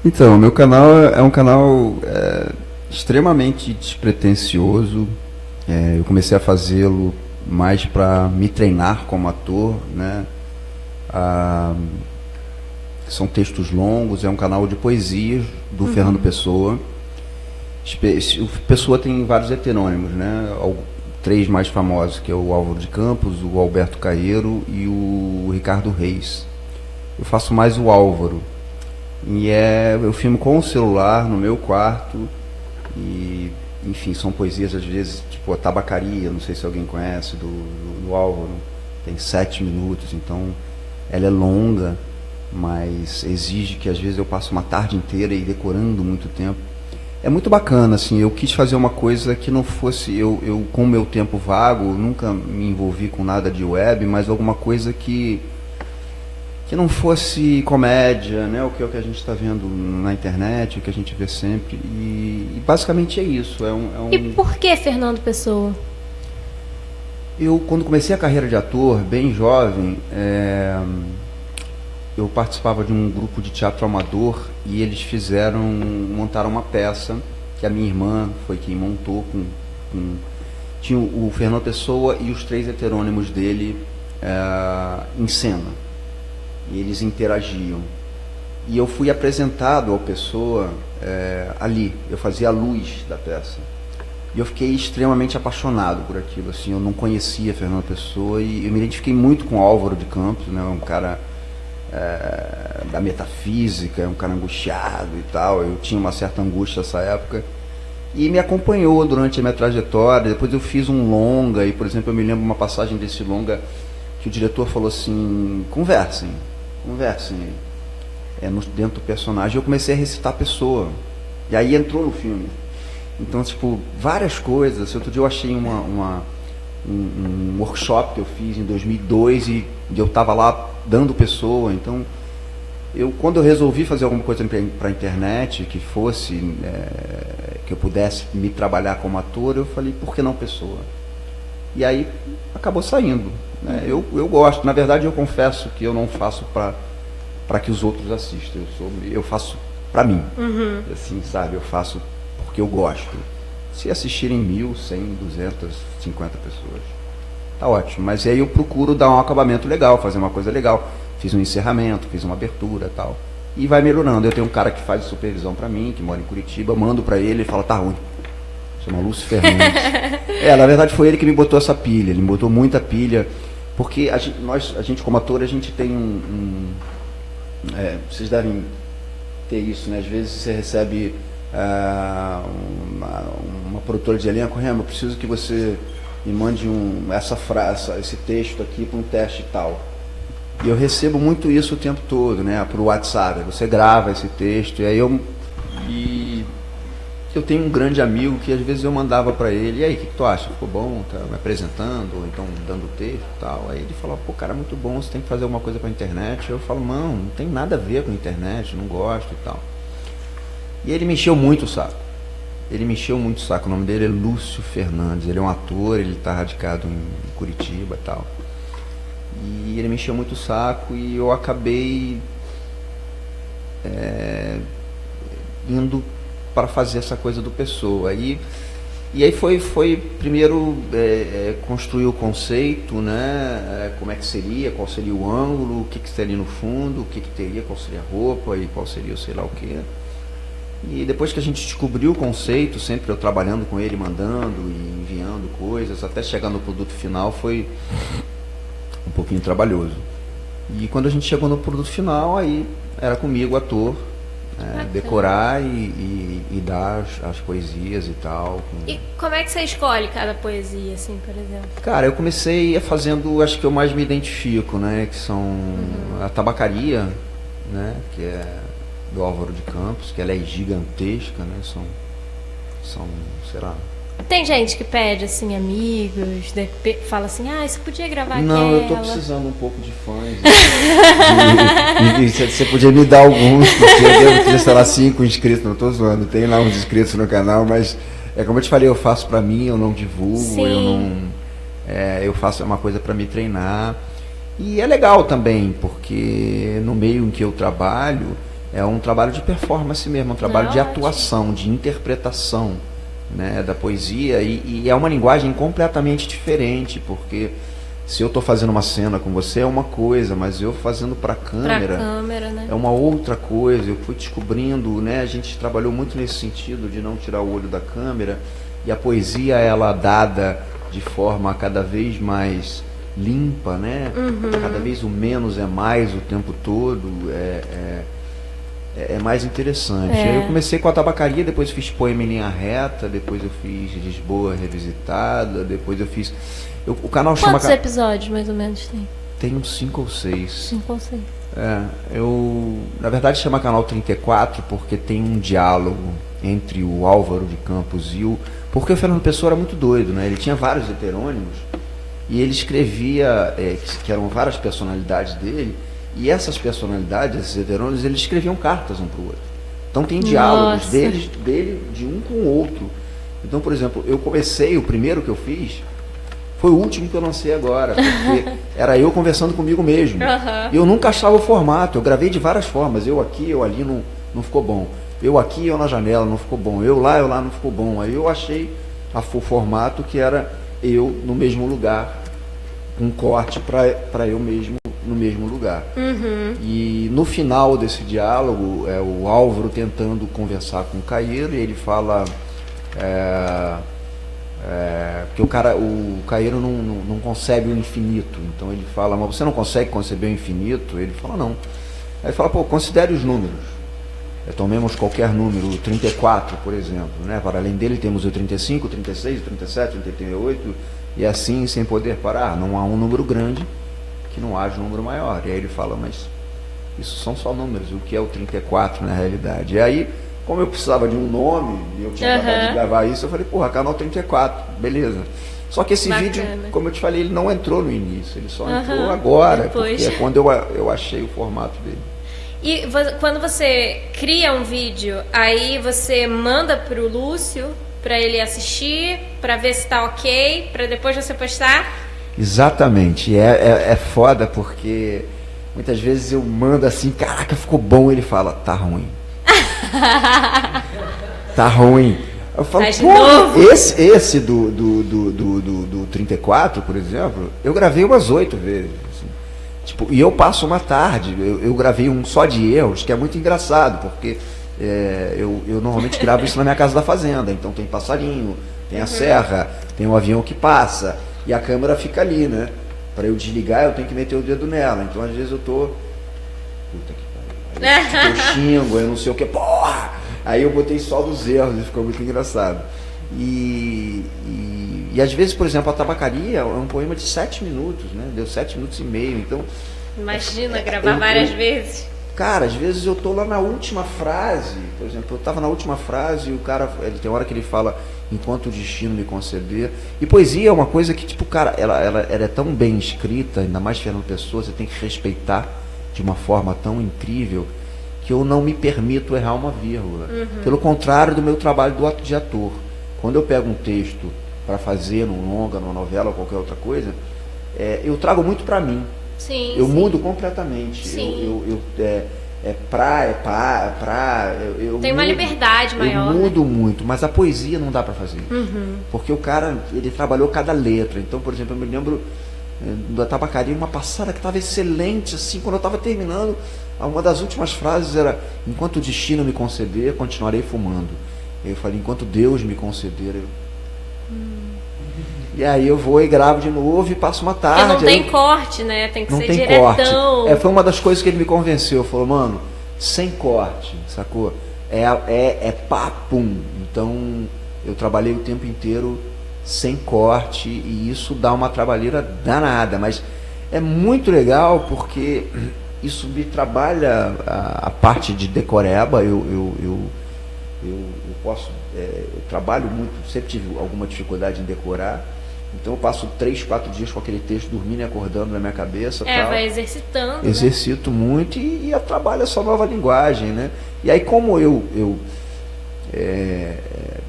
Então, meu canal é um canal extremamente despretensioso. Eu comecei a fazê-lo mais para me treinar como ator, né? Ah, são textos longos, é um canal de poesias do Fernando Pessoa. O Pessoa tem vários heterônimos, né? Três mais famosos, que é o Álvaro de Campos, o Alberto Caeiro e o Ricardo Reis. Eu faço mais o Álvaro. Eu filmo com o celular no meu quarto e, enfim, são poesias às vezes, tipo a Tabacaria, não sei se alguém conhece, do Álvaro, tem 7 minutos, então ela é longa, mas exige que às vezes eu passe uma tarde inteira e decorando muito tempo. É muito bacana, assim, eu quis fazer uma coisa que não fosse, eu com o meu tempo vago, nunca me envolvi com nada de web, mas alguma coisa que não fosse comédia, né? O que a gente está vendo na internet, o que a gente vê sempre. E basicamente é isso. E por que Fernando Pessoa? Eu, quando comecei a carreira de ator, bem jovem, eu participava de um grupo de teatro amador e eles montaram uma peça que a minha irmã foi quem montou. Tinha o Fernando Pessoa e os 3 heterônimos dele em cena. E eles interagiam. E eu fui apresentado ao Pessoa ali. Eu fazia a luz da peça. E eu fiquei extremamente apaixonado por aquilo. Assim, eu não conhecia Fernando Pessoa e eu me identifiquei muito com o Álvaro de Campos, né? Um cara da metafísica, um cara angustiado e tal. Eu tinha uma certa angústia nessa época. E me acompanhou durante a minha trajetória. Depois eu fiz um longa e, por exemplo, eu me lembro uma passagem desse longa que o diretor falou assim: conversem dentro do personagem. Eu comecei a recitar a Pessoa e aí entrou no filme. Então, tipo, várias coisas. Outro dia eu achei um workshop que eu fiz em 2002 e eu estava lá dando Pessoa. Então, quando eu resolvi fazer alguma coisa para a internet que fosse que eu pudesse me trabalhar como ator, eu falei, por que não Pessoa? E aí acabou saindo. Eu gosto, na verdade eu confesso que eu não faço para que os outros assistam, eu faço para mim, assim, sabe, eu faço porque eu gosto. Se assistirem 1.000, 100, 250 pessoas, tá ótimo, mas aí eu procuro dar um acabamento legal, fazer uma coisa legal, fiz um encerramento, fiz uma abertura e tal, e vai melhorando. Eu tenho um cara que faz supervisão para mim, que mora em Curitiba, mando para ele fala, tá ruim. Chama Lúcio Fernandes. Na verdade foi ele que me botou essa pilha, ele me botou muita pilha, porque a gente como ator, a gente tem vocês devem ter isso, né? Às vezes você recebe uma produtora de elenco, Remo, eu preciso que você me mande essa frase, esse texto aqui para um teste e tal. E eu recebo muito isso o tempo todo, né? Por WhatsApp, você grava esse texto, e aí eu tenho um grande amigo que às vezes eu mandava para ele, e aí, o que tu acha? Ficou bom? Tá me apresentando, ou então dando texto e tal. Aí ele falou, pô, cara, muito bom, você tem que fazer alguma coisa para a internet. Eu falo, não tem nada a ver com a internet, não gosto e tal. E ele me encheu muito o saco. O nome dele é Lúcio Fernandes, ele é um ator, ele está radicado em Curitiba e tal. E ele me encheu muito o saco e eu acabei indo para fazer essa coisa do Pessoa. E aí foi primeiro construir o conceito, né? Como é que seria, qual seria o ângulo, o que seria no fundo, o que teria, qual seria a roupa e qual seria o sei lá o que. E depois que a gente descobriu o conceito, sempre eu trabalhando com ele, mandando e enviando coisas, até chegar no produto final, foi um pouquinho trabalhoso. E quando a gente chegou no produto final, aí era comigo, ator, decorar e dar as poesias e tal. E como é que você escolhe cada poesia, assim, por exemplo? Cara, eu comecei fazendo, acho que eu mais me identifico, né? Que são a Tabacaria, né? Que é do Álvaro de Campos, que ela é gigantesca, né? São, sei lá. Tem gente que pede, assim, amigos, fala assim, você podia gravar aquela. Não, eu tô precisando um pouco de fãs. Você podia me dar alguns, porque eu devo ter, sei lá, 5 inscritos, não tô zoando, tem lá uns inscritos no canal, mas como eu te falei, eu faço pra mim, eu não divulgo, Sim. eu faço uma coisa pra me treinar. E é legal também, porque no meio em que eu trabalho, é um trabalho de performance mesmo, um trabalho de Ótimo. atuação, de interpretação, né, da poesia, e é uma linguagem completamente diferente, porque se eu estou fazendo uma cena com você é uma coisa, mas eu fazendo para câmera né? é uma outra coisa. Eu fui descobrindo, né, a gente trabalhou muito nesse sentido de não tirar o olho da câmera, e a poesia ela dada de forma cada vez mais limpa, né? Cada vez o menos é mais o tempo todo, é mais interessante. Aí eu comecei com a tabacaria, depois fiz Poema em Linha Reta, depois eu fiz Lisboa Revisitada, depois eu fiz... o canal chama... Quantos episódios mais ou menos tem? Tem uns 5 ou 6. 5 ou 6. Na verdade chama Canal 34 porque tem um diálogo entre o Álvaro de Campos e o... Porque o Fernando Pessoa era muito doido, né? Ele tinha vários heterônimos e ele escrevia, que eram várias personalidades dele, e essas personalidades, esses heterônimos, eles escreviam cartas um para o outro. Então tem diálogos dele de um com o outro. Então, por exemplo, o primeiro que eu fiz foi o último que eu lancei agora, porque era eu conversando comigo mesmo. E eu nunca achava o formato, eu gravei de várias formas, eu aqui, eu ali, não ficou bom. Eu aqui, eu na janela, não ficou bom. Eu lá, não ficou bom. Aí eu achei o formato que era eu no mesmo lugar, um corte para eu mesmo no mesmo lugar. E no final desse diálogo, o Álvaro tentando conversar com o Caíro, e ele fala... porque o Caíro não concebe o infinito. Então ele fala, mas você não consegue conceber o infinito? Ele fala, não. Aí ele fala, considere os números. Tomemos qualquer número, 34, por exemplo, né? Para além dele temos o 35, o 36, o 37, o 38, e assim sem poder parar. Não há um número grande que não haja um número maior. E aí ele fala, mas isso são só números, o que é o 34 na realidade? E aí, como eu precisava de um nome, e eu tinha acabado de gravar isso, eu falei, Canal 34, beleza. Só que esse vídeo, como eu te falei, ele não entrou no início, ele só entrou agora, porque é quando eu achei o formato dele. E quando você cria um vídeo, aí você manda pro Lúcio para ele assistir, para ver se tá ok, para depois você postar? Exatamente. É foda porque muitas vezes eu mando assim, caraca, ficou bom, ele fala, tá ruim. Tá ruim. Eu falo, esse do 34, por exemplo, eu gravei umas 8 vezes. E eu passo uma tarde, eu gravei um só de erros, que é muito engraçado, porque eu normalmente gravo isso na minha casa da fazenda, então tem passarinho, tem a serra, tem um avião que passa, e a câmera fica ali, né? Para eu desligar, eu tenho que meter o dedo nela, então às vezes eu tô... Puta que pariu. Eu xingo, eu não sei o que, porra! Aí eu botei só dos erros e ficou muito engraçado. E às vezes, por exemplo, a tabacaria é um poema de 7 minutos, né? Deu 7 minutos e meio, então... Imagina, gravar várias vezes. Cara, às vezes eu tô lá na última frase, por exemplo, eu tava na última frase e o cara, tem hora que ele fala, enquanto o destino me conceder. E poesia é uma coisa que, tipo, cara, ela é tão bem escrita, ainda mais Fernando Pessoa, você tem que respeitar de uma forma tão incrível, que eu não me permito errar uma vírgula. Pelo contrário do meu trabalho de ator. Quando eu pego um texto para fazer num longa, numa novela ou qualquer outra coisa, eu trago muito para mim. Sim, eu mudo completamente. Sim. Tem uma liberdade maior. Eu mudo muito, mas a poesia não dá para fazer isso. Porque o cara, ele trabalhou cada letra. Então, por exemplo, eu me lembro da tabacaria, uma passada que estava excelente, assim, quando eu estava terminando, uma das últimas frases era: enquanto o destino me conceder, continuarei fumando. Eu falei: enquanto Deus me conceder, E aí eu vou e gravo de novo e passo uma tarde. Porque não tem corte, né? Tem que não ser tem diretão. Corte. Foi uma das coisas que ele me convenceu. Falou: mano, sem corte, sacou? Papum. Então eu trabalhei o tempo inteiro sem corte e isso dá uma trabalheira danada. Mas é muito legal porque isso me trabalha a parte de decoreba. Eu posso... eu trabalho muito, sempre tive alguma dificuldade em decorar. Então eu passo 3, 4 dias com aquele texto dormindo e acordando na minha cabeça. Vai exercitando. Exercito, né? Muito e eu trabalho essa nova linguagem, né? E aí como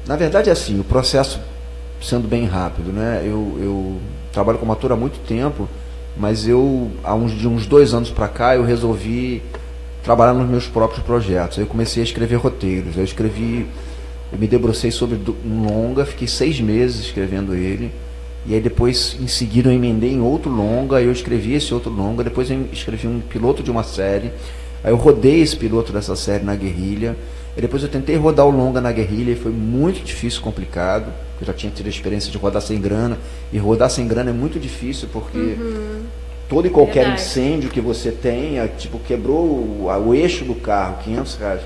na verdade é assim, o processo sendo bem rápido, né? Eu trabalho como ator há muito tempo, mas de uns 2 anos para cá eu resolvi trabalhar nos meus próprios projetos. Aí eu comecei a escrever roteiros. Eu me debrucei sobre um longa, fiquei 6 meses escrevendo ele. E aí depois, em seguida, eu emendei em outro longa, eu escrevi esse outro longa, depois eu escrevi um piloto de uma série, aí eu rodei esse piloto dessa série na Guerrilha, e depois eu tentei rodar o longa na Guerrilha, e foi muito difícil, complicado, eu já tinha tido a experiência de rodar sem grana, e rodar sem grana é muito difícil, porque todo e qualquer incêndio que você tenha, tipo, quebrou o eixo do carro, R$500,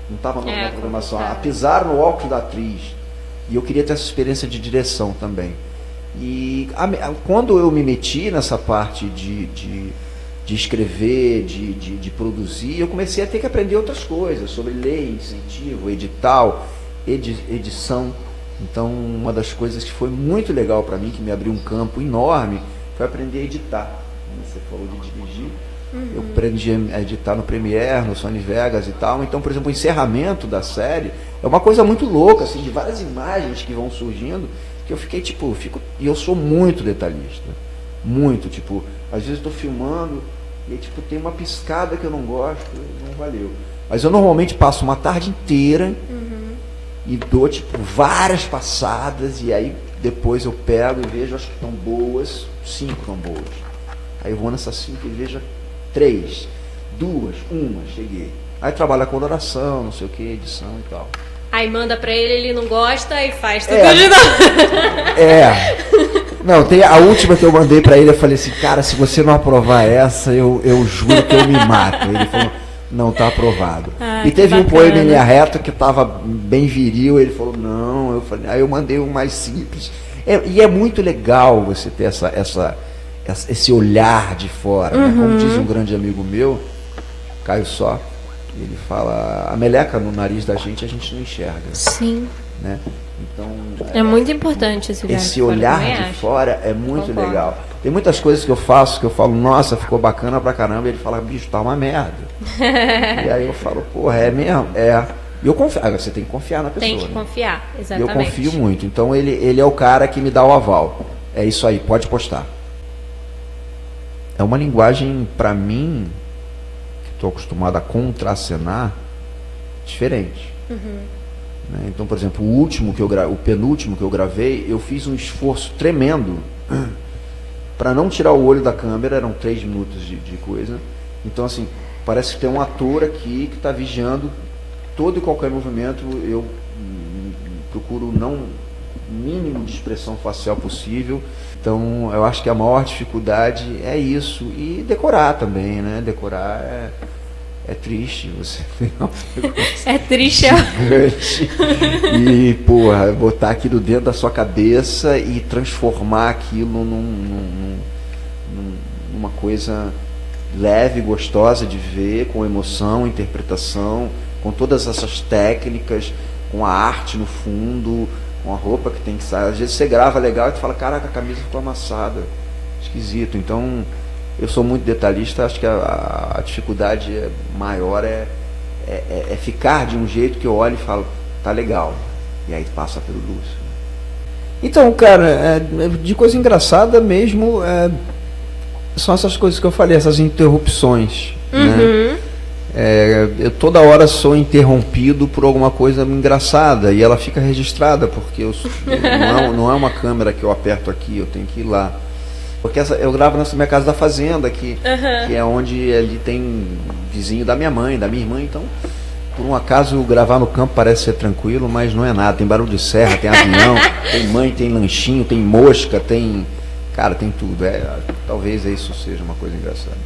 não estava na programação, pisar no óculos da atriz, e eu queria ter essa experiência de direção também. E quando eu me meti nessa parte de escrever, de produzir, eu comecei a ter que aprender outras coisas, sobre lei, incentivo, edital, edição. Então, uma das coisas que foi muito legal para mim, que me abriu um campo enorme, foi aprender a editar. Você falou de dirigir, eu aprendi a editar no Premiere, no Sony Vegas e tal. Então, por exemplo, o encerramento da série é uma coisa muito louca, assim, de várias imagens que vão surgindo, que eu fiquei, tipo, e eu sou muito detalhista, muito, tipo, às vezes estou filmando e aí, tipo, tem uma piscada que eu não gosto, não valeu. Mas eu normalmente passo uma tarde inteira e dou, tipo, várias passadas, e aí depois eu pego e vejo, acho que estão boas, 5 estão boas. Aí eu vou nessas 5 e vejo 3, 2, 1, cheguei. Aí trabalho a coloração, não sei o que, edição e tal. Aí manda pra ele não gosta e faz tudo de novo. Não, tem a última que eu mandei pra ele, eu falei assim, cara, se você não aprovar essa, eu juro que eu me mato. Ele falou, não, tá aprovado. E teve um poema em linha reta que tava bem viril, ele falou, não, aí eu mandei um mais simples. E é muito legal você ter esse olhar de fora, né? Como diz um grande amigo meu, Caio Só, ele fala, a meleca no nariz da gente a gente não enxerga. Sim. Né? Então, é muito importante esse olhar de fora é muito legal. Tem muitas coisas que eu faço que eu falo, nossa, ficou bacana pra caramba, e ele fala, bicho, tá uma merda. E aí eu falo, porra, é mesmo? É. E eu confio, você tem que confiar na pessoa. Tem que confiar, E exatamente. eu confio muito. Então ele é o cara que me dá o aval. É isso aí, pode postar. É uma linguagem, pra mim, que estou acostumado a contracenar, diferente. Né? Então, por exemplo, o penúltimo que eu gravei, eu fiz um esforço tremendo para não tirar o olho da câmera, eram 3 minutos de coisa. Então, assim, parece que tem um ator aqui que está vigiando todo e qualquer movimento. Eu procuro não mínimo de expressão facial possível. Então, eu acho que a maior dificuldade é isso. E decorar também, né? Decorar é triste, você é triste. Gigante. E, porra, botar aquilo dentro da sua cabeça e transformar aquilo numa coisa leve, gostosa de ver, com emoção, interpretação, com todas essas técnicas, com a arte no fundo, com a roupa que tem que sair. Às vezes você grava legal e tu fala, caraca, a camisa ficou amassada, esquisito. Então, eu sou muito detalhista, acho que a dificuldade maior é ficar de um jeito que eu olho e falo, tá legal, e aí passa pelo Lúcio. Então, cara, de coisa engraçada mesmo, são essas coisas que eu falei, essas interrupções, né? Eu toda hora sou interrompido por alguma coisa engraçada e ela fica registrada, porque não é uma câmera que eu aperto aqui, eu tenho que ir lá. Porque eu gravo na minha casa da fazenda, que é onde ali tem vizinho da minha mãe, da minha irmã, então, por um acaso, gravar no campo parece ser tranquilo, mas não é nada. Tem barulho de serra, tem avião, tem mãe, tem lanchinho, tem mosca, tem... Cara, tem tudo. Talvez isso seja uma coisa engraçada.